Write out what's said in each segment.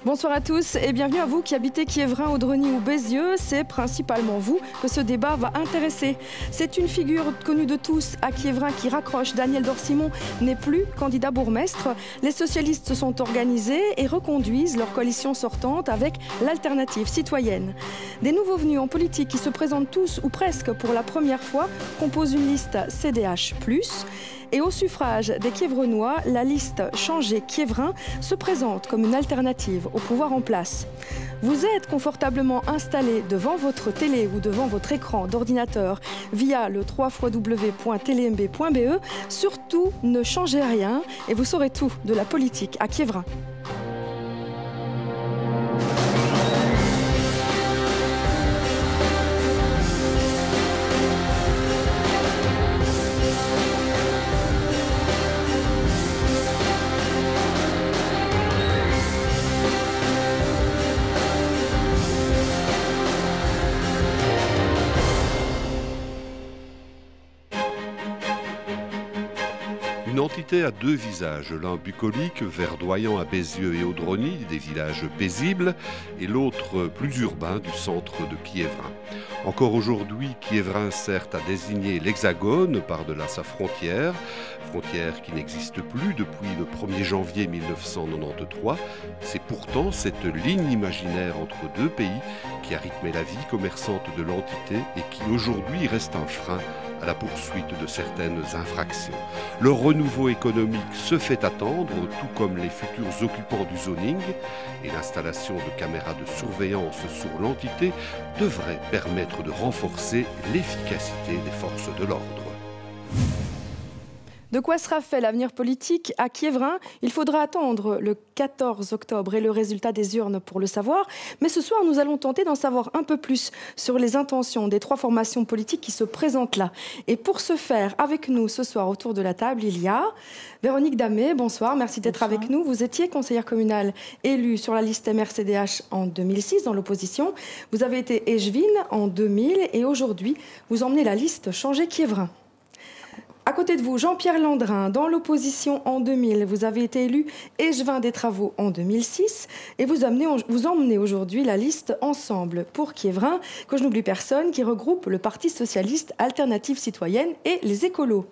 Bonsoir à tous et bienvenue à vous qui habitez Quiévrain, Audreny ou Bézieux. C'est principalement vous que ce débat va intéresser. C'est une figure connue de tous à Quiévrain qui raccroche. Daniel Dorsimon n'est plus candidat bourgmestre. Les socialistes se sont organisés et reconduisent leur coalition sortante avec l'alternative citoyenne. Des nouveaux venus en politique qui se présentent tous ou presque pour la première fois composent une liste CDH+. Et au suffrage des Quiévrenois, la liste Changer Quiévrain se présente comme une alternative au pouvoir en place. Vous êtes confortablement installé devant votre télé ou devant votre écran d'ordinateur via le www.tlemb.be. Surtout, ne changez rien et vous saurez tout de la politique à Quiévrain. Une entité à deux visages, l'un bucolique, verdoyant à Bézieux et Audreny, des villages paisibles, et l'autre plus urbain du centre de Quiévrain. Encore aujourd'hui, Quiévrain sert à désigner l'Hexagone par-delà sa frontière qui n'existe plus depuis le 1er janvier 1993. C'est pourtant cette ligne imaginaire entre deux pays qui a rythmé la vie commerçante de l'entité et qui aujourd'hui reste un frein à la poursuite de certaines infractions. Le renouveau économique se fait attendre, tout comme les futurs occupants du zoning, et l'installation de caméras de surveillance sur l'entité devrait permettre de renforcer l'efficacité des forces de l'ordre. De quoi sera fait l'avenir politique à Quiévrain? Il faudra attendre le 14 octobre et le résultat des urnes pour le savoir. Mais ce soir, nous allons tenter d'en savoir un peu plus sur les intentions des trois formations politiques qui se présentent là. Et pour ce faire, avec nous ce soir autour de la table, il y a Véronique Damé. Bonsoir, merci d'être avec nous. Vous étiez conseillère communale élue sur la liste MRCDH en 2006 dans l'opposition. Vous avez été échevine en 2000 et aujourd'hui, vous emmenez la liste Changer Quiévrain. À côté de vous, Jean-Pierre Landrin, dans l'opposition en 2000, vous avez été élu échevin des travaux en 2006 et vous emmenez aujourd'hui la liste Ensemble pour Quiévrain, que je n'oublie personne, qui regroupe le Parti socialiste, Alternative citoyenne et les écolos.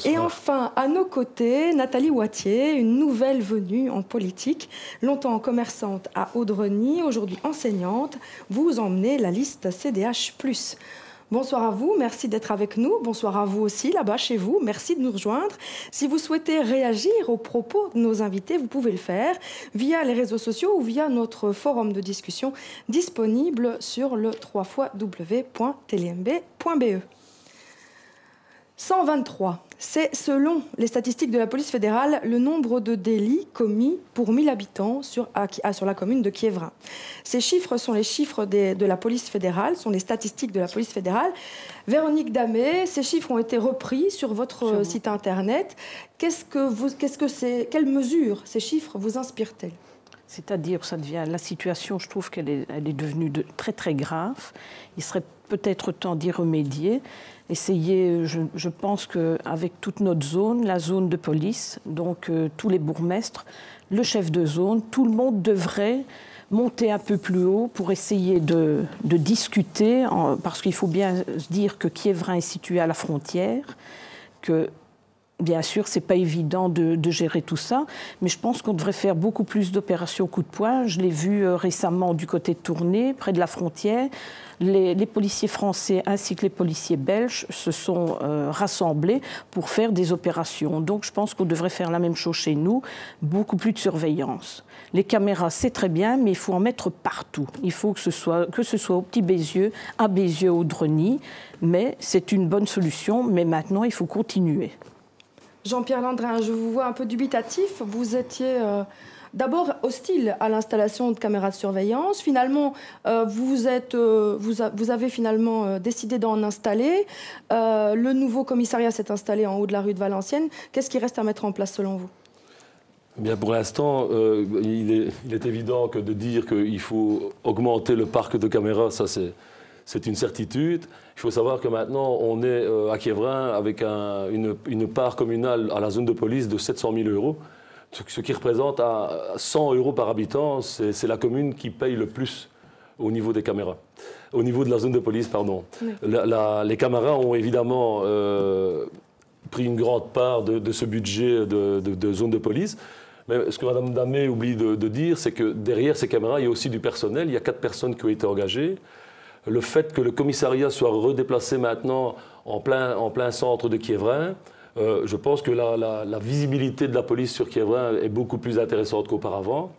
Et enfin, à nos côtés, Nathalie Wattier, une nouvelle venue en politique, longtemps commerçante à Audreny, aujourd'hui enseignante. Vous emmenez la liste CDH+. Bonsoir à vous, merci d'être avec nous. Bonsoir à vous aussi, là-bas, chez vous. Merci de nous rejoindre. Si vous souhaitez réagir aux propos de nos invités, vous pouvez le faire via les réseaux sociaux ou via notre forum de discussion disponible sur le www.tlemb.be. 123, c'est selon les statistiques de la police fédérale le nombre de délits commis pour 1000 habitants sur la commune de Quiévrain. Ces chiffres sont les chiffres de la police fédérale, sont les statistiques de la police fédérale. Véronique Damé, ces chiffres ont été repris sur votre site internet. Quelles mesures ces chiffres vous inspirent-elles? C'est-à-dire, la situation, je trouve qu'elle est devenue très très grave. Il serait peut-être temps d'y remédier. Je pense qu'avec toute notre zone, la zone de police, donc tous les bourgmestres, le chef de zone, tout le monde devrait monter un peu plus haut pour essayer de discuter, parce qu'il faut bien se dire que Quiévrain est situé à la frontière, que bien sûr, ce n'est pas évident de gérer tout ça, mais je pense qu'on devrait faire beaucoup plus d'opérations coup de poing. Je l'ai vu récemment du côté de Tournai, près de la frontière. Les policiers français ainsi que les policiers belges se sont rassemblés pour faire des opérations. Donc je pense qu'on devrait faire la même chose chez nous, beaucoup plus de surveillance. Les caméras, c'est très bien, mais il faut en mettre partout. Il faut que ce soit au Petit Bézieux, à Bézieux, Audreny, mais c'est une bonne solution, mais maintenant il faut continuer. Jean-Pierre Landrin, je vous vois un peu dubitatif. Vous étiez d'abord hostile à l'installation de caméras de surveillance. Finalement, vous avez finalement décidé d'en installer. Le nouveau commissariat s'est installé en haut de la rue de Valenciennes. Qu'est-ce qui reste à mettre en place selon vous? Bien, pour l'instant, il est évident que de dire qu'il faut augmenter le parc de caméras, ça c'est une certitude. Il faut savoir que maintenant, on est à Quiévrain avec une part communale à la zone de police de 700 000 €. ce qui représente à 100 € par habitant, c'est la commune qui paye le plus au niveau des caméras, au niveau de la zone de police, pardon. Oui. Les caméras ont évidemment pris une grande part de ce budget de zone de police. Mais ce que Mme Damé oublie de dire, c'est que derrière ces caméras, il y a aussi du personnel. Il y a 4 personnes qui ont été engagées. Le fait que le commissariat soit redéplacé maintenant en plein centre de Quiévrain, je pense que la visibilité de la police sur Quiévrain est beaucoup plus intéressante qu'auparavant.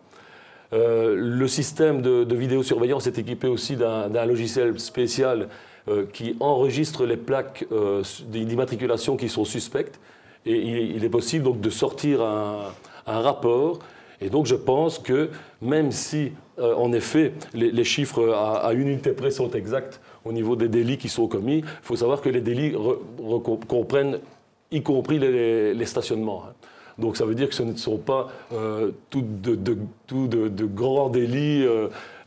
Le système de vidéosurveillance est équipé aussi d'un logiciel spécial qui enregistre les plaques d'immatriculation qui sont suspectes. Et il est possible donc de sortir un rapport. Et donc je pense que même si, en effet, les chiffres à une unité près sont exacts au niveau des délits qui sont commis, il faut savoir que les délits comprennent y compris les stationnements. Donc ça veut dire que ce ne sont pas tout de grands délits.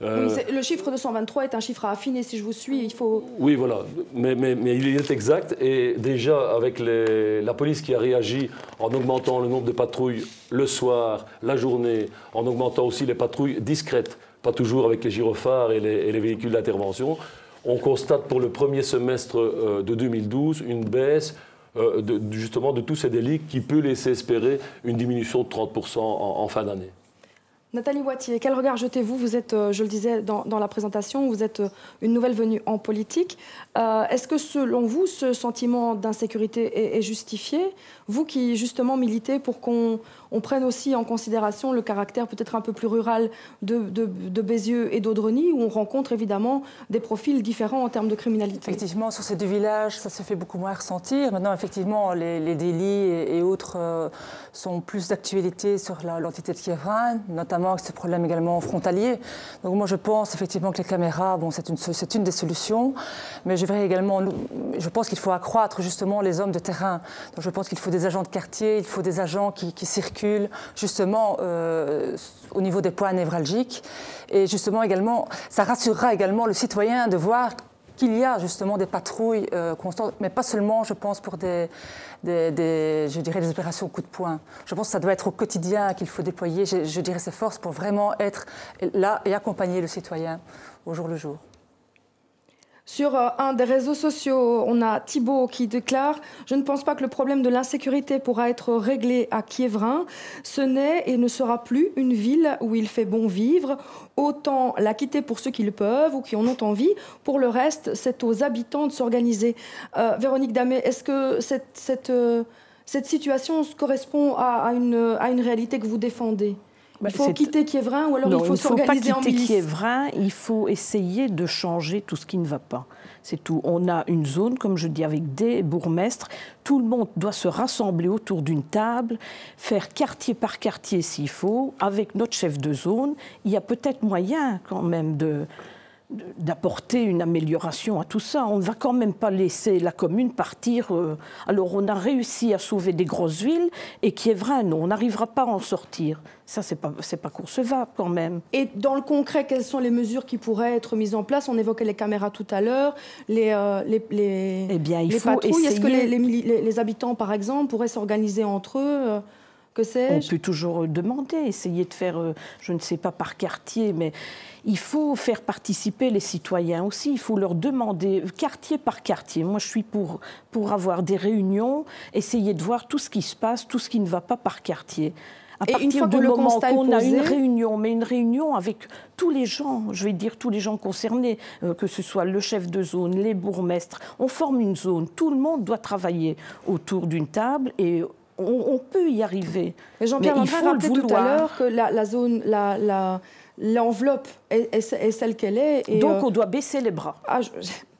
Le chiffre de 123 est un chiffre à affiner, si je vous suis. Il faut... Oui, voilà. Mais il est exact. Et déjà, avec la police qui a réagi en augmentant le nombre de patrouilles le soir, la journée, en augmentant aussi les patrouilles discrètes, pas toujours avec les gyrophares et les véhicules d'intervention, on constate pour le premier semestre de 2012 une baisse justement de tous ces délits qui peut laisser espérer une diminution de 30% en fin d'année. Nathalie Wattier, quel regard jetez-vous? Vous êtes, je le disais dans la présentation, vous êtes une nouvelle venue en politique. Est-ce que selon vous, ce sentiment d'insécurité est justifié? Vous qui justement militez pour qu'on prenne aussi en considération le caractère peut-être un peu plus rural de Bézieux et d'Audreny, où on rencontre évidemment des profils différents en termes de criminalité. Effectivement, sur ces 2 villages, ça se fait beaucoup moins ressentir. Maintenant, effectivement, les délits et autres sont plus d'actualité sur l'entité de Quiévrain, notamment avec ce problème également frontalier. Donc moi, je pense effectivement que les caméras, bon, c'est une des solutions, mais je pense qu'il faut accroître justement les hommes de terrain. Donc je pense qu'il faut des agents de quartier, il faut des agents qui circulent justement au niveau des points névralgiques. Et justement également, ça rassurera également le citoyen de voir qu'il y a justement des patrouilles constantes, mais pas seulement, je pense, pour des opérations coup de poing. Je pense que ça doit être au quotidien qu'il faut déployer, je dirais, ces forces pour vraiment être là et accompagner le citoyen au jour le jour. Sur un des réseaux sociaux, on a Thibault qui déclare « Je ne pense pas que le problème de l'insécurité pourra être réglé à Quiévrain. Ce n'est et ne sera plus une ville où il fait bon vivre. Autant la quitter pour ceux qui le peuvent ou qui en ont envie. Pour le reste, c'est aux habitants de s'organiser. » Véronique Damé, est-ce que cette situation correspond à une réalité que vous défendez ? Il faut quitter Quiévrain ou alors il faut s'organiser en milice? Il ne faut pas quitter Quiévrain, il faut essayer de changer tout ce qui ne va pas. C'est tout. On a une zone, comme je dis, avec des bourgmestres. Tout le monde doit se rassembler autour d'une table, faire quartier par quartier s'il faut, avec notre chef de zone. Il y a peut-être moyen quand même d'apporter une amélioration à tout ça. On ne va quand même pas laisser la commune partir. Alors on a réussi à sauver des grosses villes et Quiévrain, non, on n'arrivera pas à en sortir. Ça, c'est pas concevable quand même. Et dans le concret, quelles sont les mesures qui pourraient être mises en place? On évoquait les caméras tout à l'heure, les patrouilles. Est-ce que les habitants, par exemple, pourraient s'organiser entre eux? Que sais-je? On peut toujours demander, essayer de faire, je ne sais pas, par quartier, mais il faut faire participer les citoyens aussi. Il faut leur demander, quartier par quartier. Moi, je suis pour avoir des réunions, essayer de voir tout ce qui se passe, tout ce qui ne va pas par quartier. À partir du moment qu'on a une réunion, mais une réunion avec tous les gens, je vais dire tous les gens concernés, que ce soit le chef de zone, les bourgmestres, on forme une zone. Tout le monde doit travailler autour d'une table et on peut y arriver. Jean-Pierre Landrin rappelait tout à l'heure que la zone, l'enveloppe est celle qu'elle est. Et donc on doit baisser les bras.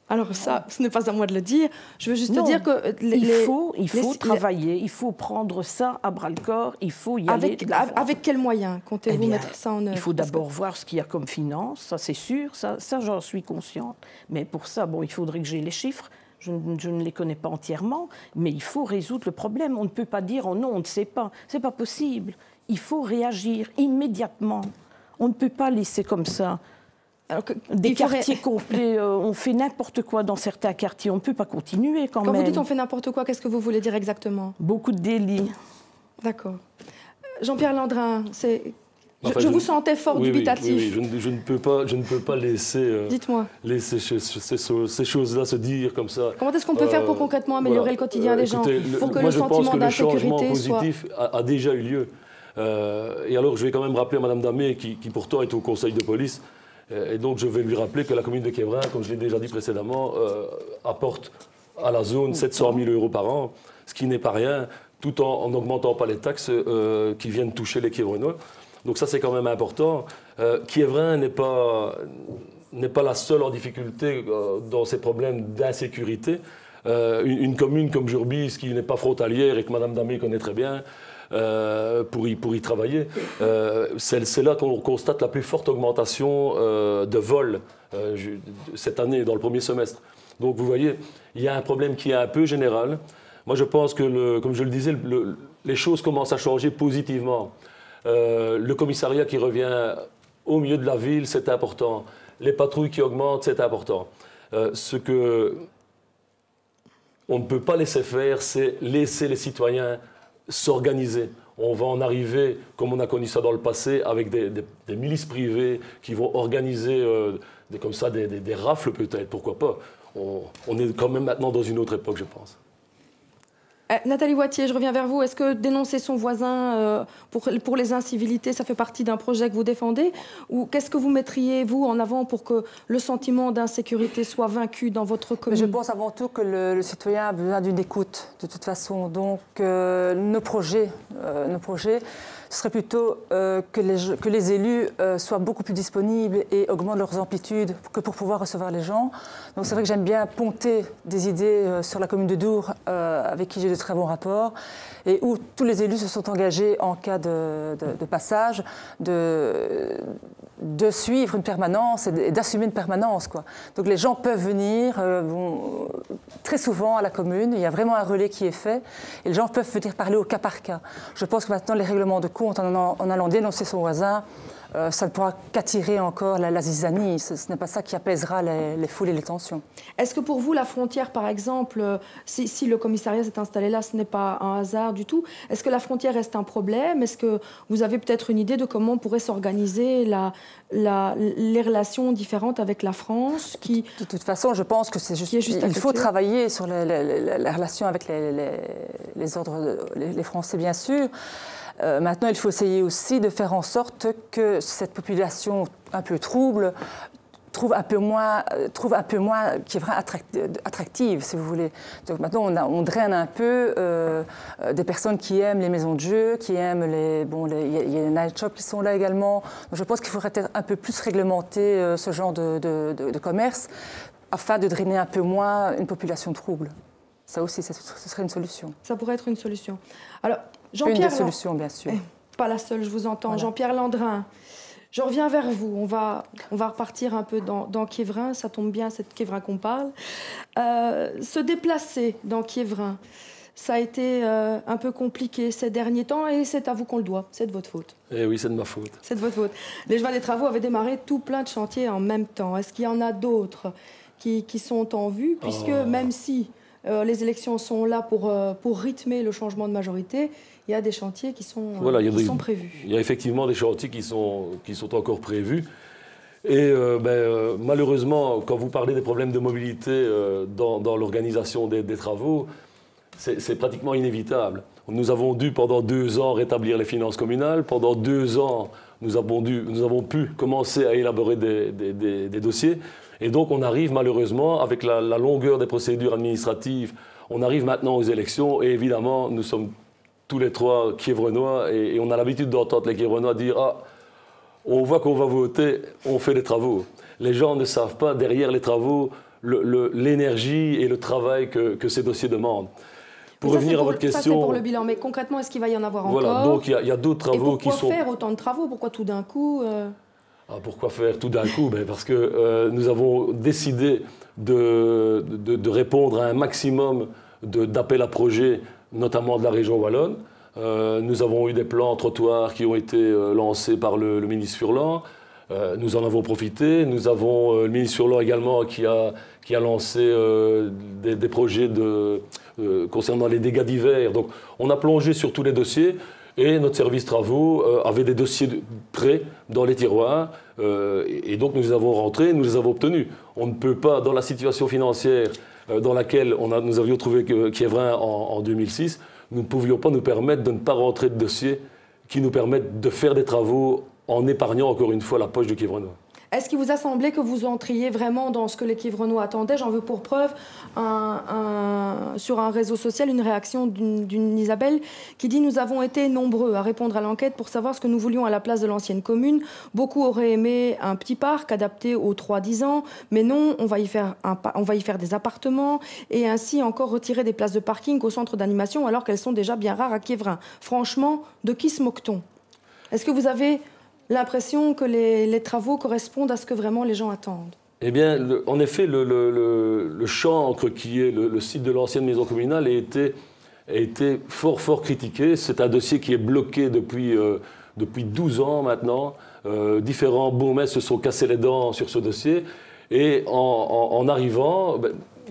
Alors ça, ce n'est pas à moi de le dire. Je veux juste dire que... Il faut travailler, il faut prendre ça à bras-le-corps, il faut y aller. Avec quels moyens comptez-vous mettre ça en œuvre? Il faut d'abord voir ce qu'il y a comme finance, ça c'est sûr, ça j'en suis consciente. Mais pour ça, bon, il faudrait que j'ai les chiffres. Je ne les connais pas entièrement, mais il faut résoudre le problème. On ne peut pas dire « oh non, on ne sait pas ». Ce n'est pas possible. Il faut réagir immédiatement. On ne peut pas laisser comme ça des quartiers complets. On fait n'importe quoi dans certains quartiers. On ne peut pas continuer quand même. Quand vous dites « on fait n'importe quoi », qu'est-ce que vous voulez dire exactement? Beaucoup de délits. D'accord. Jean-Pierre Landrin, Enfin, je vous sentais fort dubitatif. Oui, je ne peux pas laisser, laisser ces choses-là se dire comme ça. Comment est-ce qu'on peut faire pour concrètement améliorer le quotidien des gens pour que le sentiment d'insécurité soit... Le changement positif a déjà eu lieu. Et alors, je vais quand même rappeler à Mme Damé, qui pourtant est au conseil de police, et donc je vais lui rappeler que la commune de Quiévrain, comme je l'ai déjà dit précédemment, apporte à la zone 700 000 € par an, ce qui n'est pas rien, tout en n'augmentant pas les taxes qui viennent toucher les Quiévranois. Donc ça, c'est quand même important. Quiévrain n'est pas la seule en difficulté dans ces problèmes d'insécurité. Une commune comme Jurbis, qui n'est pas frontalière et que Mme Damé connaît très bien, pour y travailler, c'est là qu'on constate la plus forte augmentation de vols cette année, dans le premier semestre. Donc vous voyez, il y a un problème qui est un peu général. Moi, je pense que, comme je le disais, les choses commencent à changer positivement. Le commissariat qui revient au milieu de la ville, c'est important. Les patrouilles qui augmentent, c'est important. Ce qu'on ne peut pas laisser faire, c'est laisser les citoyens s'organiser. On va en arriver, comme on a connu ça dans le passé, avec des milices privées qui vont organiser comme ça des rafles peut-être, pourquoi pas. On est quand même maintenant dans une autre époque, je pense. Nathalie Wattier, je reviens vers vous. Est-ce que dénoncer son voisin pour les incivilités, ça fait partie d'un projet que vous défendez? Ou qu'est-ce que vous mettriez, vous, en avant pour que le sentiment d'insécurité soit vaincu dans votre commune? Je pense avant tout que le citoyen a besoin d'une écoute, de toute façon. Donc, nos projets, ce serait plutôt que les élus soient beaucoup plus disponibles et augmentent leurs amplitudes que pour pouvoir recevoir les gens. Donc c'est vrai que j'aime bien ponter des idées sur la commune de Dour, avec qui j'ai de très bons rapports, et où tous les élus se sont engagés en cas de passage, de suivre une permanence et d'assumer une permanence, quoi. Donc les gens peuvent venir très souvent à la commune, il y a vraiment un relais qui est fait, et les gens peuvent venir parler au cas par cas. Je pense que maintenant les règlements de compte, en allant dénoncer son voisin, ça ne pourra qu'attirer encore la zizanie. Ce n'est pas ça qui apaisera les foules et les tensions. Est-ce que pour vous, la frontière, par exemple, si le commissariat s'est installé là, ce n'est pas un hasard du tout, est-ce que la frontière reste un problème? Est-ce que vous avez peut-être une idée de comment pourrait s'organiser les relations différentes avec la France De toute façon, je pense que c'est juste... Il faut travailler sur la relation avec les Français, bien sûr. Maintenant, il faut essayer aussi de faire en sorte que cette population un peu trouble trouve un peu moins qui est vraiment attractive, si vous voulez. Donc maintenant, on draine un peu des personnes qui aiment les maisons de jeu, qui aiment il y a les night shops qui sont là également. Donc je pense qu'il faudrait peut-être un peu plus réglementer ce genre de commerce afin de drainer un peu moins une population trouble. Ça aussi, ce serait une solution. Ça pourrait être une solution. Alors, Une des solutions, bien sûr. Pas la seule, je vous entends. Voilà. Jean-Pierre Landrin, je reviens vers vous. On va repartir un peu dans Quiévrain. Ça tombe bien, c'est de Quiévrain qu'on parle. Se déplacer dans Quiévrain, ça a été un peu compliqué ces derniers temps et c'est à vous qu'on le doit. C'est de votre faute. Eh oui, c'est de ma faute. C'est de votre faute. Les Joies des Travaux avaient démarré tout plein de chantiers en même temps. Est-ce qu'il y en a d'autres qui sont en vue? Puisque même si les élections sont là pour rythmer le changement de majorité, il y a des chantiers qui sont prévus. Il y a effectivement des chantiers qui sont encore prévus. Et malheureusement, quand vous parlez des problèmes de mobilité dans l'organisation des travaux, c'est pratiquement inévitable. Nous avons dû pendant 2 ans rétablir les finances communales. Pendant 2 ans, nous avons pu commencer à élaborer des dossiers. Et donc on arrive malheureusement, avec la longueur des procédures administratives, on arrive maintenant aux élections. Et évidemment, nous sommes tous les 3 Quiévrenois et on a l'habitude d'entendre les Quiévrenois dire « Ah, on voit qu'on va voter, on fait des travaux ». Les gens ne savent pas, derrière les travaux, l'énergie et le travail que ces dossiers demandent. Pour revenir à votre question... Ça, c'est pour le bilan. Mais concrètement, est-ce qu'il va y en avoir encore? Voilà, donc il y a d'autres travaux qui sont... Pourquoi faire autant de travaux? Pourquoi tout d'un coup Pourquoi faire tout d'un coup? Parce que nous avons décidé de répondre à un maximum d'appels à projets, notamment de la région wallonne. Nous avons eu des plans trottoirs qui ont été lancés par le ministre Furlan. Nous en avons profité. Nous avons le ministre Furlan également qui a lancé des projets concernant les dégâts d'hiver. Donc on a plongé sur tous les dossiers. et notre service travaux avait des dossiers prêts dans les tiroirs. Et donc nous les avons rentrés, nous les avons obtenus. On ne peut pas, dans la situation financière dans laquelle nous avions trouvé Quiévrain en 2006, nous ne pouvions pas nous permettre de ne pas rentrer de dossiers qui nous permettent de faire des travaux en épargnant encore une fois la poche de Quiévrenois. Est-ce qu'il vous a semblé que vous entriez vraiment dans ce que les Quiévrenois attendaient? J'en veux pour preuve sur un réseau social une réaction d'une Isabelle qui dit « Nous avons été nombreux à répondre à l'enquête pour savoir ce que nous voulions à la place de l'ancienne commune. Beaucoup auraient aimé un petit parc adapté aux 3-10 ans, mais non, on va y faire des appartements et ainsi encore retirer des places de parking au centre d'animation alors qu'elles sont déjà bien rares à Quiévrain. Franchement, de qui se moque-t-on » Est-ce que vous avez l'impression que les travaux correspondent à ce que vraiment les gens attendent? Eh bien, en effet, le chantre qui est le site de l'ancienne maison communale a été fort critiqué. C'est un dossier qui est bloqué depuis 12 ans maintenant. Différents bourgmestres se sont cassés les dents sur ce dossier. Et en arrivant,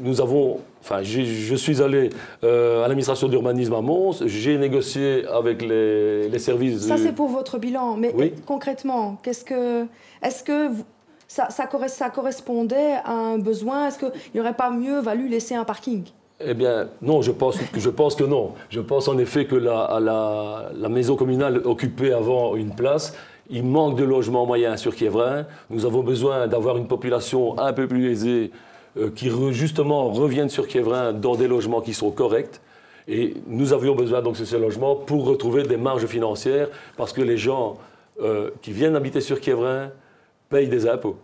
nous avons... Enfin, je suis allé à l'administration d'urbanisme à Mons, j'ai négocié avec les services... Ça, c'est pour votre bilan, mais oui. Concrètement, est-ce que ça correspondait à un besoin? Est-ce qu'il n'aurait pas mieux valu laisser un parking? Eh bien, non, je pense que non. Je pense en effet que la maison communale occupait avant une place. Il manque de logements moyens sur Quiévrain. Nous avons besoin d'avoir une population un peu plus aisée qui justement reviennent sur Quiévrain dans des logements qui sont corrects. Et nous avions besoin donc de ces logements pour retrouver des marges financières parce que les gens qui viennent habiter sur Quiévrain payent des impôts.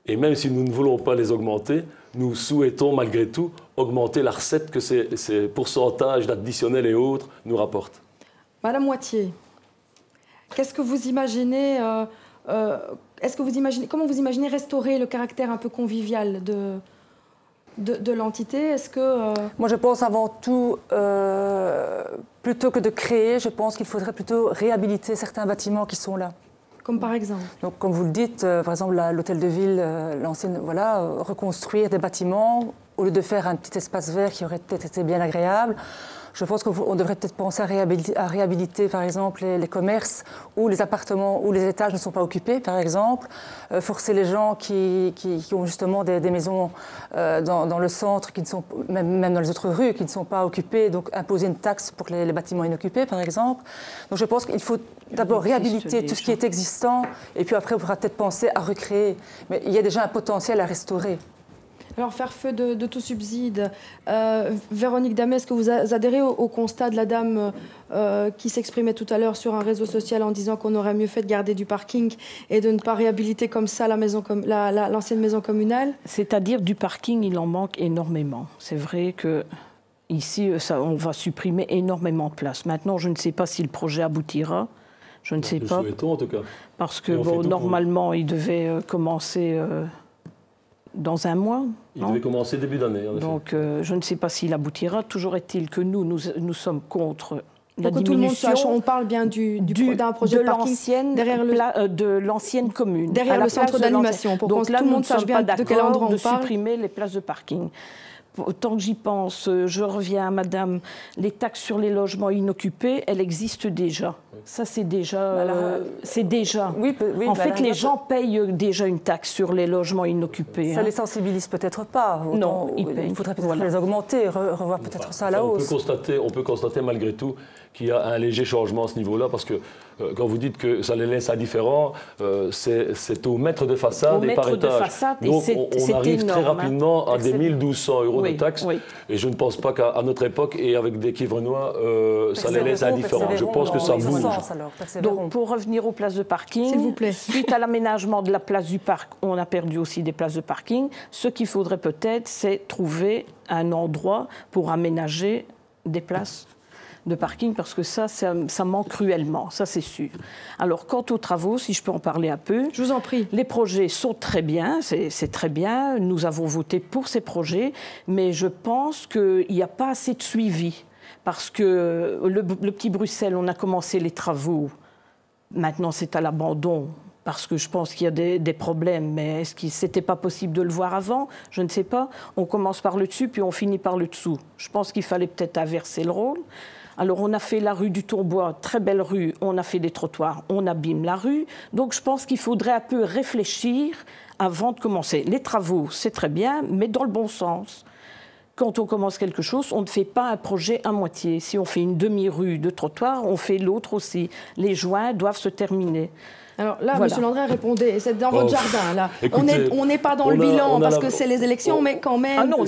Et même si nous ne voulons pas les augmenter, nous souhaitons malgré tout augmenter la recette que ces pourcentages d'additionnels et autres nous rapportent. Madame Moitié, qu'est-ce que vous imaginez comment vous imaginez restaurer le caractère un peu convivial de l'entité? Moi, je pense avant tout, plutôt que de créer, je pense qu'il faudrait plutôt réhabiliter certains bâtiments qui sont là. Comme par exemple? Donc, comme vous le dites, par exemple, l'hôtel de ville, l'ancienne, voilà, reconstruire des bâtiments au lieu de faire un petit espace vert qui aurait peut-être été bien agréable. Je pense qu'on devrait peut-être penser à réhabiliter, par exemple, les commerces où les appartements, où les étages ne sont pas occupés, par exemple. Forcer les gens qui ont justement des maisons dans le centre, qui ne sont, même dans les autres rues, qui ne sont pas occupées, donc imposer une taxe pour les bâtiments inoccupés, par exemple. Donc je pense qu'il faut d'abord réhabiliter tout ce qui est existant, et puis après on pourra peut-être penser à recréer. Mais il y a déjà un potentiel à restaurer. Alors, faire feu de tout subside. Véronique Damet, est-ce que vous adhérez au constat de la dame qui s'exprimait tout à l'heure sur un réseau social en disant qu'on aurait mieux fait de garder du parking et de ne pas réhabiliter comme ça l'ancienne maison communale? C'est-à-dire du parking, il en manque énormément. C'est vrai que ici, on va supprimer énormément de places. Maintenant, je ne sais pas si le projet aboutira. Je ne sais pas. Nous souhaitons en tout cas. Parce que normalement, il devait commencer... dans un mois. Il devait commencer début d'année. Donc, je ne sais pas s'il aboutira. Toujours est-il que nous sommes contre la diminution. Pour que tout le monde sache, on parle bien d'un projet de parking de l'ancienne commune. Derrière le centre d'animation. Pour que tout le monde sache bien de quel endroit on parle. De supprimer les places de parking. Tant que j'y pense, je reviens à madame, les taxes sur les logements inoccupés, elles existent déjà. Ça, c'est déjà... Oui, en fait, les gens payent déjà une taxe sur les logements inoccupés. Ça ne les sensibilise peut-être pas. Non, il faudrait peut-être les augmenter, revoir peut-être ça à la hausse. On peut constater malgré tout qu'il y a un léger changement à ce niveau-là, parce que quand vous dites que ça les laisse indifférents, c'est au mètre de façade et par étage. Donc on arrive très rapidement à des 1 1200 € de taxes. Oui. Et je ne pense pas qu'à notre époque et avec des Quiévrenois, ça les laisse indifférents. Je pense que ça bouge. Donc pour revenir aux places de parking, s'il vous plaît. Suite à l'aménagement de la place du parc, on a perdu aussi des places de parking. Ce qu'il faudrait peut-être, c'est trouver un endroit pour aménager des places de parking, parce que ça manque cruellement, ça c'est sûr. Alors, quant aux travaux, si je peux en parler un peu... Je vous en prie. Les projets sont très bien, c'est très bien, nous avons voté pour ces projets, mais je pense qu'il n'y a pas assez de suivi, parce que le Petit Bruxelles, on a commencé les travaux, maintenant c'est à l'abandon, parce que je pense qu'il y a des problèmes, mais est-ce que c'était pas possible de le voir avant? Je ne sais pas. On commence par le dessus, puis on finit par le dessous. Je pense qu'il fallait peut-être inverser le rôle. Alors, on a fait la rue du Tourbois, très belle rue, on a fait des trottoirs, on abîme la rue. Donc, je pense qu'il faudrait un peu réfléchir avant de commencer. Les travaux, c'est très bien, mais dans le bon sens. Quand on commence quelque chose, on ne fait pas un projet à moitié. Si on fait une demi-rue de trottoir, on fait l'autre aussi. Les joints doivent se terminer. Alors là, voilà. M. Landry répondait, c'est dans votre jardin, là. Écoutez, on n'est pas dans le bilan parce que c'est les élections, mais quand même... Ah non,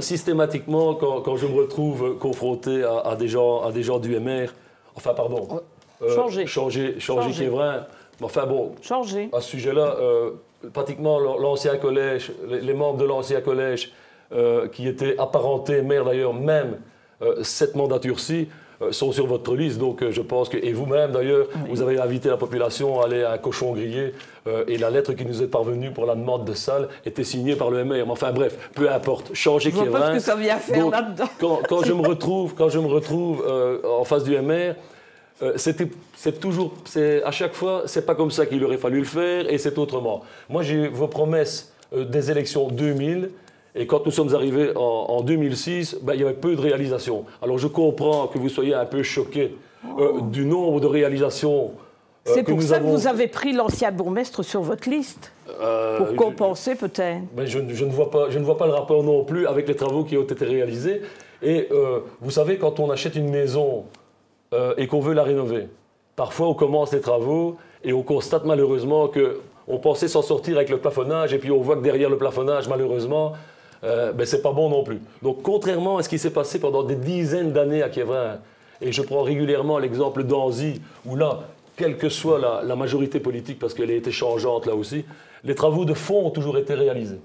systématiquement quand je me retrouve confronté à des gens du MR, enfin, pardon, changer Quiévrain, enfin bon, à ce sujet-là, pratiquement l'ancien collège, les membres de l'ancien collège, qui étaient apparentés maire d'ailleurs, même cette mandature-ci, sont sur votre liste. Donc je pense que, et vous-même d'ailleurs, vous avez invité la population à aller à un cochon grillé et la lettre qui nous est parvenue pour la demande de salle était signée par le MR. Mais enfin bref, peu importe, changer Quiévrain. Je vois pas ce que ça vient faire là-dedans. Quand je me retrouve en face du MR, c'est toujours, à chaque fois, c'est pas comme ça qu'il aurait fallu le faire et c'est autrement. Moi j'ai vos promesses des élections 2000. Et quand nous sommes arrivés en 2006, il y avait peu de réalisations. Alors je comprends que vous soyez un peu choqués du nombre de réalisations c'est pour ça que vous avez pris l'ancien bourgmestre sur votre liste, pour compenser peut-être. Je ne vois pas le rapport non plus avec les travaux qui ont été réalisés. Et vous savez, quand on achète une maison et qu'on veut la rénover, parfois on commence les travaux et on constate malheureusement qu'on pensait s'en sortir avec le plafonnage et puis on voit que derrière le plafonnage, malheureusement, c'est pas bon non plus. Donc, contrairement à ce qui s'est passé pendant des dizaines d'années à Quiévrain, et je prends régulièrement l'exemple d'Anzy, où là, quelle que soit la majorité politique, parce qu'elle a été changeante là aussi, les travaux de fond ont toujours été réalisés.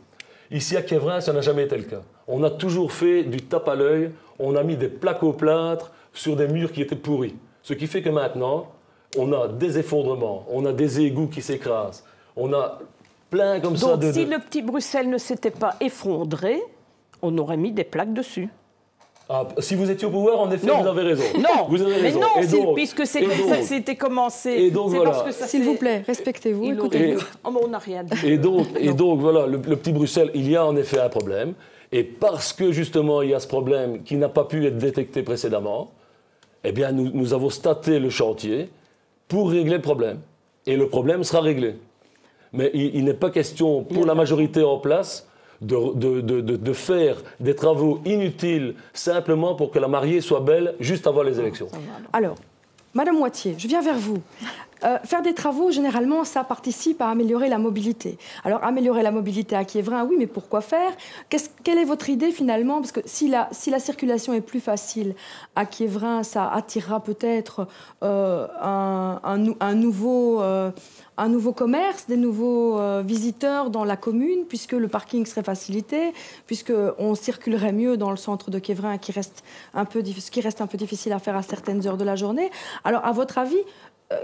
Ici à Quiévrain, ça n'a jamais été le cas. On a toujours fait du tape à l'œil, on a mis des plaques au plâtre sur des murs qui étaient pourris. Ce qui fait que maintenant, on a des effondrements, on a des égouts qui s'écrasent, on a plein comme ça de... Donc si le petit Bruxelles ne s'était pas effondré, on aurait mis des plaques dessus. Ah, si vous étiez au pouvoir, en effet, vous avez raison. Non, vous avez raison. Mais non, puisque c'est comme ça que c'était commencé. Et donc voilà. S'il vous plaît, respectez-vous, écoutez-vous. On n'a rien dit. Et donc voilà, le petit Bruxelles, il y a en effet un problème. Et parce que justement il y a ce problème qui n'a pas pu être détecté précédemment, eh bien nous avons staté le chantier pour régler le problème. Et le problème sera réglé. Mais il n'est pas question pour la majorité en place de faire des travaux inutiles simplement pour que la mariée soit belle juste avant les élections. Alors, Madame Moitié, je viens vers vous. Faire des travaux, généralement, ça participe à améliorer la mobilité. Alors, améliorer la mobilité à Quiévrain, oui, mais pourquoi faire? Quelle est votre idée, finalement? Parce que si la circulation est plus facile à Quiévrain, ça attirera peut-être un nouveau commerce, des nouveaux visiteurs dans la commune, puisque le parking serait facilité, puisqu'on circulerait mieux dans le centre de Quiévrain, ce qui reste un peu difficile à faire à certaines heures de la journée. Alors, à votre avis,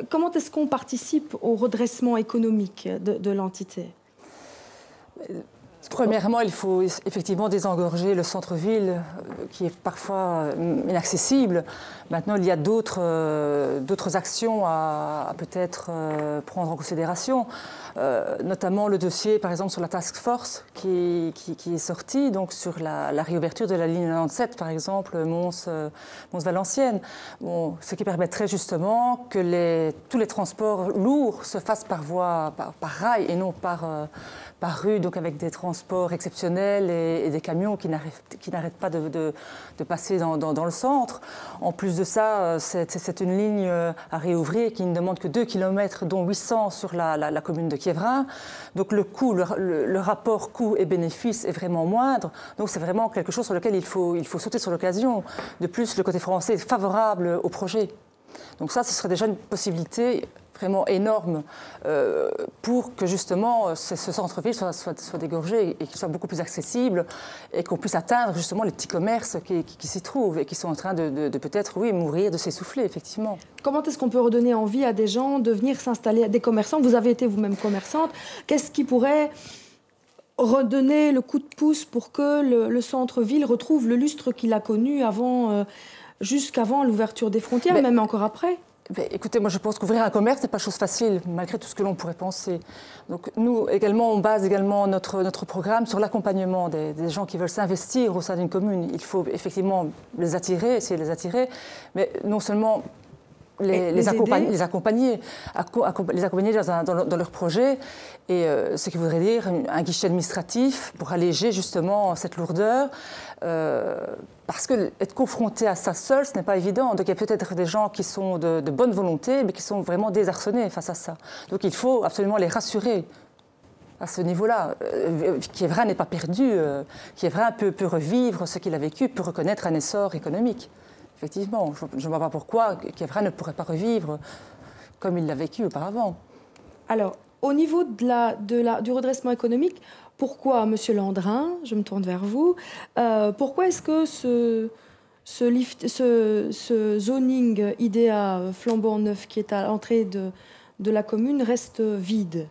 comment est-ce qu'on participe au redressement économique de l'entité? Premièrement, il faut effectivement désengorger le centre-ville qui est parfois inaccessible. Maintenant, il y a d'autres actions à peut-être prendre en considération, notamment le dossier, par exemple, sur la task force qui est sorti, donc sur la réouverture de la ligne 97, par exemple, Mons-Valenciennes. Bon, ce qui permettrait justement que tous les transports lourds se fassent par rail et non par rue, donc avec des transports exceptionnels et des camions qui n'arrêtent pas de passer dans le centre. En plus de ça, c'est une ligne à réouvrir qui ne demande que 2 km, dont 800 sur la commune de Quiévrain. Donc le coût, le rapport coût et bénéfice est vraiment moindre. Donc c'est vraiment quelque chose sur lequel il faut sauter sur l'occasion. De plus, le côté français est favorable au projet. Donc ça, ce serait déjà une possibilité vraiment énorme pour que justement ce centre-ville soit dégorgé et qu'il soit beaucoup plus accessible et qu'on puisse atteindre justement les petits commerces qui s'y trouvent et qui sont en train de peut-être, oui, mourir, de s'essouffler, effectivement. Comment est-ce qu'on peut redonner envie à des gens de venir s'installer, des commerçants? Vous avez été vous-même commerçante. Qu'est-ce qui pourrait redonner le coup de pouce pour que le centre-ville retrouve le lustre qu'il a connu jusqu'avant l'ouverture des frontières, même encore après? Écoutez, moi je pense qu'ouvrir un commerce n'est pas chose facile, malgré tout ce que l'on pourrait penser. Donc nous également, on base également notre programme sur l'accompagnement des gens qui veulent s'investir au sein d'une commune. Il faut effectivement les attirer, essayer de les attirer, mais non seulement les accompagner dans leur projet, et ce qui voudrait dire un guichet administratif pour alléger justement cette lourdeur, parce que être confronté à ça seul, ce n'est pas évident. Donc il y a peut-être des gens qui sont de bonne volonté, mais qui sont vraiment désarçonnés face à ça. Donc il faut absolument les rassurer à ce niveau-là. Quiévrain n'est pas perdu, Quiévrain peut revivre ce qu'il a vécu, peut reconnaître un essor économique. Effectivement, je ne vois pas pourquoi Quiévrain ne pourrait pas revivre comme il l'a vécu auparavant. Alors, au niveau du redressement économique, pourquoi, Monsieur Landrin, je me tourne vers vous, pourquoi est-ce que ce zoning IDEA flambant neuf qui est à l'entrée de la commune reste vide?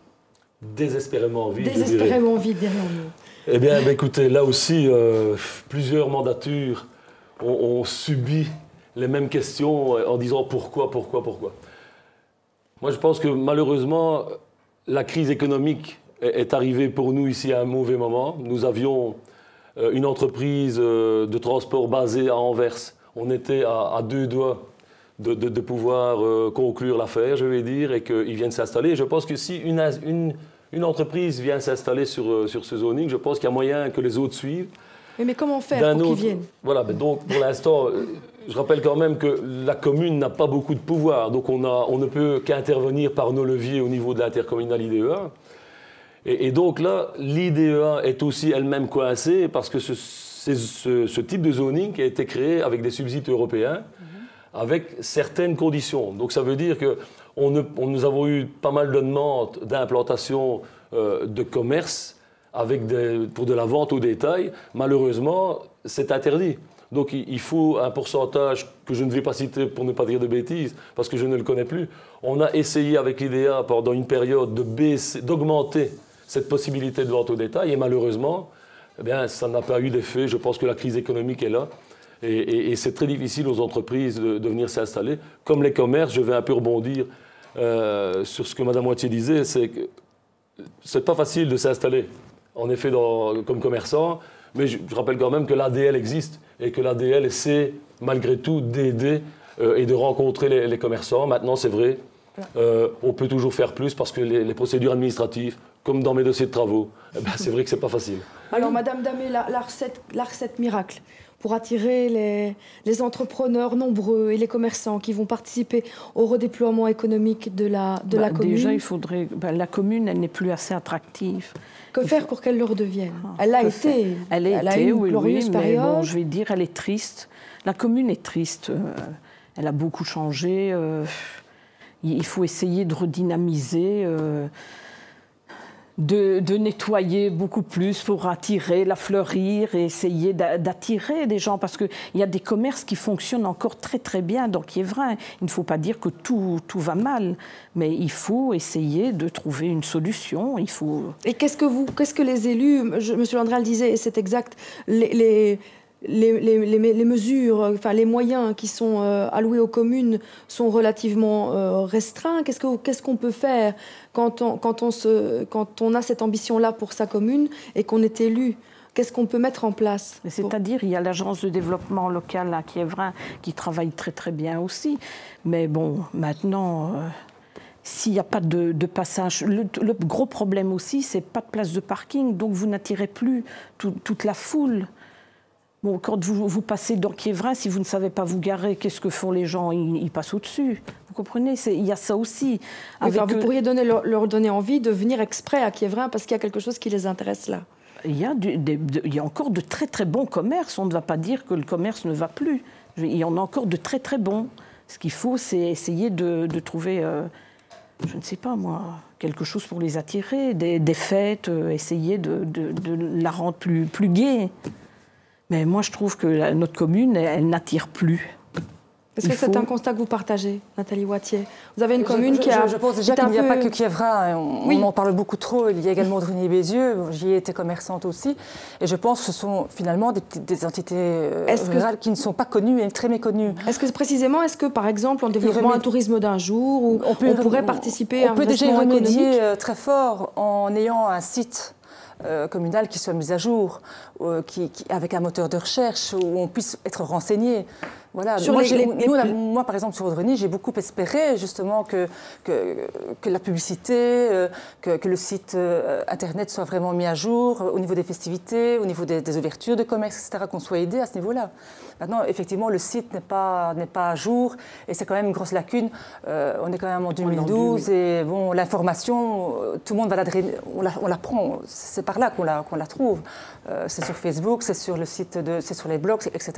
Désespérément vide, Désespérément vide derrière nous. Eh bien, écoutez, là aussi, plusieurs mandatures ont subi les mêmes questions en disant pourquoi. Moi, je pense que malheureusement, la crise économique est arrivée pour nous ici à un mauvais moment. Nous avions une entreprise de transport basée à Anvers. On était à 2 doigts de pouvoir conclure l'affaire, je vais dire, et qu'ils viennent s'installer. Et je pense que si une entreprise vient s'installer sur ce zoning, je pense qu'il y a moyen que les autres suivent. Mais comment faire pour qu'ils viennent? Voilà, donc pour l'instant, je rappelle quand même que la commune n'a pas beaucoup de pouvoir, donc on ne peut qu'intervenir par nos leviers au niveau de l'intercommunal IDEA. Et donc là, l'IDEA est aussi elle-même coincée parce que c'est ce type de zoning qui a été créé avec des subsides européens, avec certaines conditions. Donc ça veut dire que nous avons eu pas mal de demandes d'implantation de commerce pour de la vente au détail. Malheureusement, c'est interdit. Donc il faut un pourcentage que je ne vais pas citer pour ne pas dire de bêtises, parce que je ne le connais plus. On a essayé avec l'IDEA pendant une période d'augmenter cette possibilité de vente au détail, et malheureusement, eh bien, ça n'a pas eu d'effet. Je pense que la crise économique est là, et c'est très difficile aux entreprises de venir s'installer. Comme les commerces, je vais un peu rebondir sur ce que Mme Moitié disait, c'est que c'est pas facile de s'installer, en effet, comme commerçant, mais je rappelle quand même que l'ADL existe et que l'ADL essaie, malgré tout, d'aider et de rencontrer les commerçants. Maintenant, c'est vrai, on peut toujours faire plus parce que les procédures administratives, comme dans mes dossiers de travaux, c'est vrai que c'est pas facile. Alors, Madame Damé, la recette miracle pour attirer les entrepreneurs nombreux et les commerçants qui vont participer au redéploiement économique de la commune. Déjà, il faudrait... la commune, elle n'est plus assez attractive. Que faire pour qu'elle le redevienne? Elle a été. Elle a eu une glorieuse période. Mais bon, je vais dire, elle est triste. La commune est triste. Elle a beaucoup changé. Il faut essayer de redynamiser, de nettoyer beaucoup plus pour attirer, la fleurir et essayer d'attirer des gens. Parce qu'il y a des commerces qui fonctionnent encore très très bien dans Quiévrain. Il ne faut pas dire que tout va mal, mais il faut essayer de trouver une solution. Il faut... Et qu'est-ce que les élus, M. Landrin le disait, et c'est exact, les mesures, enfin les moyens qui sont alloués aux communes sont relativement restreints. Qu'est-ce qu'on peut faire quand on a cette ambition-là pour sa commune et qu'on est élu? Qu'est-ce qu'on peut mettre en place? C'est-à-dire, il y a l'agence de développement local à Quiévrain qui travaille très très bien aussi. Mais bon, maintenant, s'il n'y a pas de passage... Le gros problème aussi, c'est pas de place de parking, donc vous n'attirez plus toute la foule. Bon, quand vous passez dans Quiévrain, si vous ne savez pas vous garer, qu'est-ce que font les gens? Ils passent au-dessus. Vous comprenez? Il y a ça aussi. Vous pourriez leur donner envie de venir exprès à Quiévrain parce qu'il y a quelque chose qui les intéresse là. Il y a encore de très très bons commerces. On ne va pas dire que le commerce ne va plus. Il y en a encore de très très bons. Ce qu'il faut, c'est essayer de trouver, je ne sais pas moi, quelque chose pour les attirer, des fêtes, essayer de la rendre plus gaie. Mais moi, je trouve que notre commune, elle n'attire plus. Est-ce que c'est un constat que vous partagez, Nathalie Wattier? Vous avez une commune qui a... Je pense déjà qu'il n'y a pas que Kiévrin. On en parle beaucoup trop. Il y a également Drigny-Bézieux. J'y ai été commerçante aussi. Et je pense que ce sont finalement des entités rurales qui ne sont pas connues et très méconnues. Est-ce que, par exemple, en développant un tourisme d'un jour, où on pourrait participer à un On investissement peut déjà y économique remédier très fort en ayant un site communal qui soit mis à jour, avec un moteur de recherche, où on puisse être renseigné. Voilà. Moi, par exemple, sur Audreny, j'ai beaucoup espéré justement que la publicité, que le site Internet soit vraiment mis à jour au niveau des festivités, au niveau des ouvertures de commerce, etc., qu'on soit aidé à ce niveau-là. Maintenant, effectivement, le site n'est pas à jour et c'est quand même une grosse lacune. On est quand même en 2012 et bon, l'information, tout le monde va on la prend. C'est par là qu'on la trouve. C'est sur Facebook, c'est sur le site, c'est sur les blogs, etc.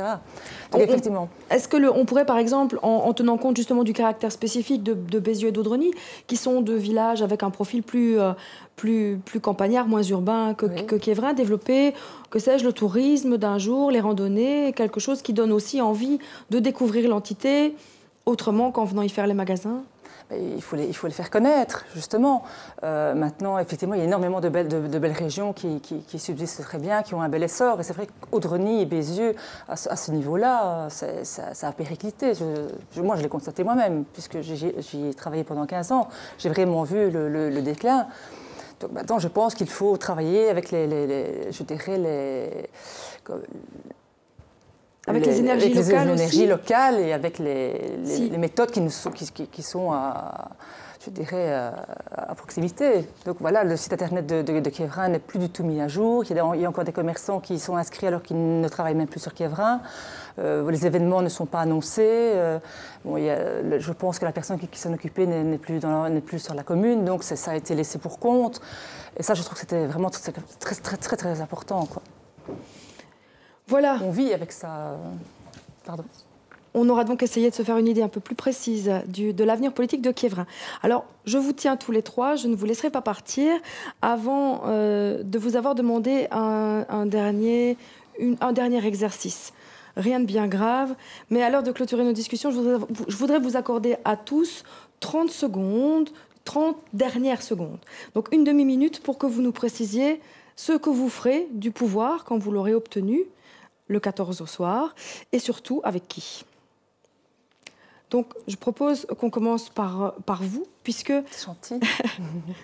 Donc, effectivement. Est-ce qu'on pourrait, par exemple, en tenant compte justement du caractère spécifique de Bézieux et d'Audreny, qui sont deux villages avec un profil plus campagnard, moins urbain que Kiévrin, développer, que sais-je, le tourisme d'un jour, les randonnées, quelque chose qui donne aussi envie de découvrir l'entité autrement qu'en venant y faire les magasins? Il faut les faire connaître, justement. Maintenant, effectivement, il y a énormément de belles régions qui subsistent très bien, qui ont un bel essor. Et c'est vrai qu'Audreny et Bézieux, à ce niveau-là, ça a périclité. Moi, je l'ai constaté moi-même, puisque j'y ai travaillé pendant 15 ans. J'ai vraiment vu le déclin. Donc maintenant, je pense qu'il faut travailler avec avec les énergies locales et avec les méthodes qui sont à proximité. Donc voilà, le site internet de Kiévrin n'est plus du tout mis à jour. Il y a encore des commerçants qui sont inscrits alors qu'ils ne travaillent même plus sur Kiévrin. Les événements ne sont pas annoncés. Je pense que la personne qui s'en occupait n'est plus sur la commune, donc ça a été laissé pour compte. Et ça, je trouve que c'était vraiment très, très, très, très important, quoi. Voilà. On vit avec ça. Pardon. On aura donc essayé de se faire une idée un peu plus précise de l'avenir politique de Kiévrin. Alors, je vous tiens tous les trois, je ne vous laisserai pas partir avant de vous avoir demandé un dernier exercice. Rien de bien grave, mais à l'heure de clôturer nos discussions, je voudrais vous accorder à tous 30 secondes, 30 dernières secondes. Donc une demi-minute pour que vous nous précisiez ce que vous ferez du pouvoir quand vous l'aurez obtenu, le 14 au soir, et surtout avec qui. Donc, je propose qu'on commence par vous, puisque... C'est gentil.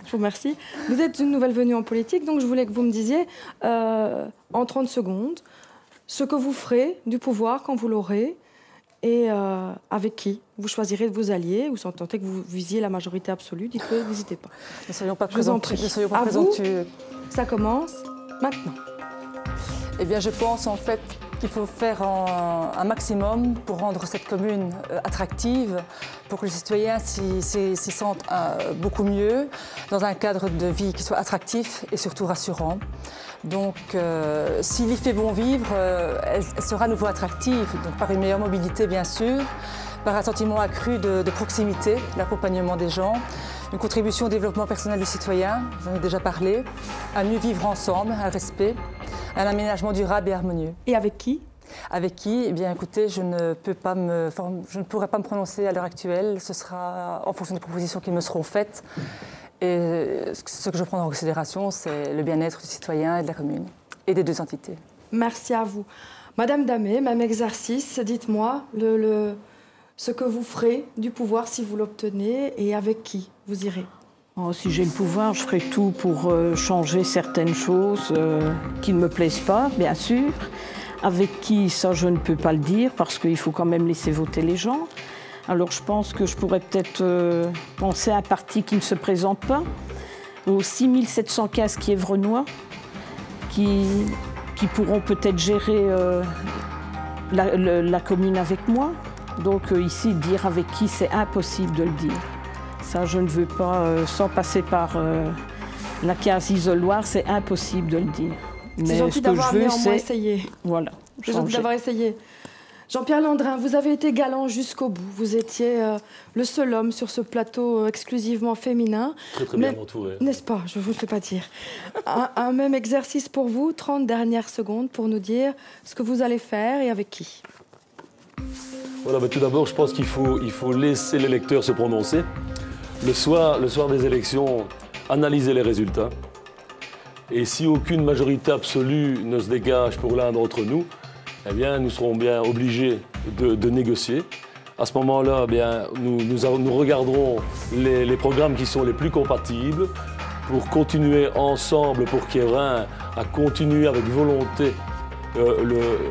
Je vous remercie. Vous êtes une nouvelle venue en politique, donc je voulais que vous me disiez, en 30 secondes, ce que vous ferez du pouvoir quand vous l'aurez, et avec qui vous choisirez de vous allier, ou sans tenter que vous visiez la majorité absolue, dites-le, n'hésitez pas. Ne soyons pas présomptueux. Ça commence maintenant. Eh bien, je pense en fait qu'il faut faire un maximum pour rendre cette commune attractive, pour que les citoyens s'y sentent beaucoup mieux, dans un cadre de vie qui soit attractif et surtout rassurant. Donc, s'il y fait bon vivre, elle sera à nouveau attractive, donc par une meilleure mobilité bien sûr, par un sentiment accru de proximité, l'accompagnement des gens, une contribution au développement personnel du citoyen, j'en ai déjà parlé, un mieux vivre ensemble, un respect, un aménagement durable et harmonieux. Et avec qui ? Avec qui ? Eh bien, écoutez, je ne pourrai pas me prononcer à l'heure actuelle. Ce sera en fonction des propositions qui me seront faites. Et ce que je prends en considération, c'est le bien-être du citoyen et de la commune, et des deux entités. Merci à vous. Madame Damé, même exercice, dites-moi ce que vous ferez du pouvoir si vous l'obtenez et avec qui vous irez. Si j'ai le pouvoir, je ferai tout pour changer certaines choses qui ne me plaisent pas, bien sûr. Avec qui, ça, je ne peux pas le dire, parce qu'il faut quand même laisser voter les gens. Alors, je pense que je pourrais peut-être penser à un parti qui ne se présente pas, aux 6715 Kiévrenois, qui pourront peut-être gérer la commune avec moi. Donc, ici, dire avec qui, c'est impossible de le dire. Ça, je ne veux pas, sans passer par la case isoloir, c'est impossible de le dire. C'est gentil d'avoir néanmoins essayé. Voilà. C'est gentil d'avoir essayé. Jean-Pierre Landrin, vous avez été galant jusqu'au bout. Vous étiez le seul homme sur ce plateau exclusivement féminin. Très bien entouré. N'est-ce pas? Je ne vous le fais pas dire. Un même exercice pour vous, 30 dernières secondes pour nous dire ce que vous allez faire et avec qui. Voilà, tout d'abord, je pense qu'il faut laisser l'électeur se prononcer. Le soir des élections, analyser les résultats. Et si aucune majorité absolue ne se dégage pour l'un d'entre nous, eh bien, nous serons bien obligés de négocier. À ce moment-là, eh bien, nous regarderons les programmes qui sont les plus compatibles pour continuer ensemble pour Quievrain à continuer avec volonté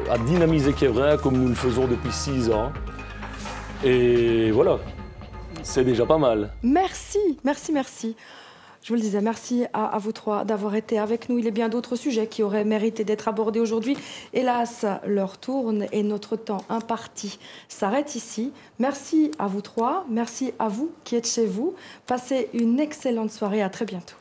à dynamiser Quievrain comme nous le faisons depuis 6 ans. Et voilà, c'est déjà pas mal. Merci, merci, merci. Je vous le disais, merci à vous trois d'avoir été avec nous. Il y a bien d'autres sujets qui auraient mérité d'être abordés aujourd'hui. Hélas, l'heure tourne et notre temps imparti s'arrête ici. Merci à vous trois, merci à vous qui êtes chez vous. Passez une excellente soirée, à très bientôt.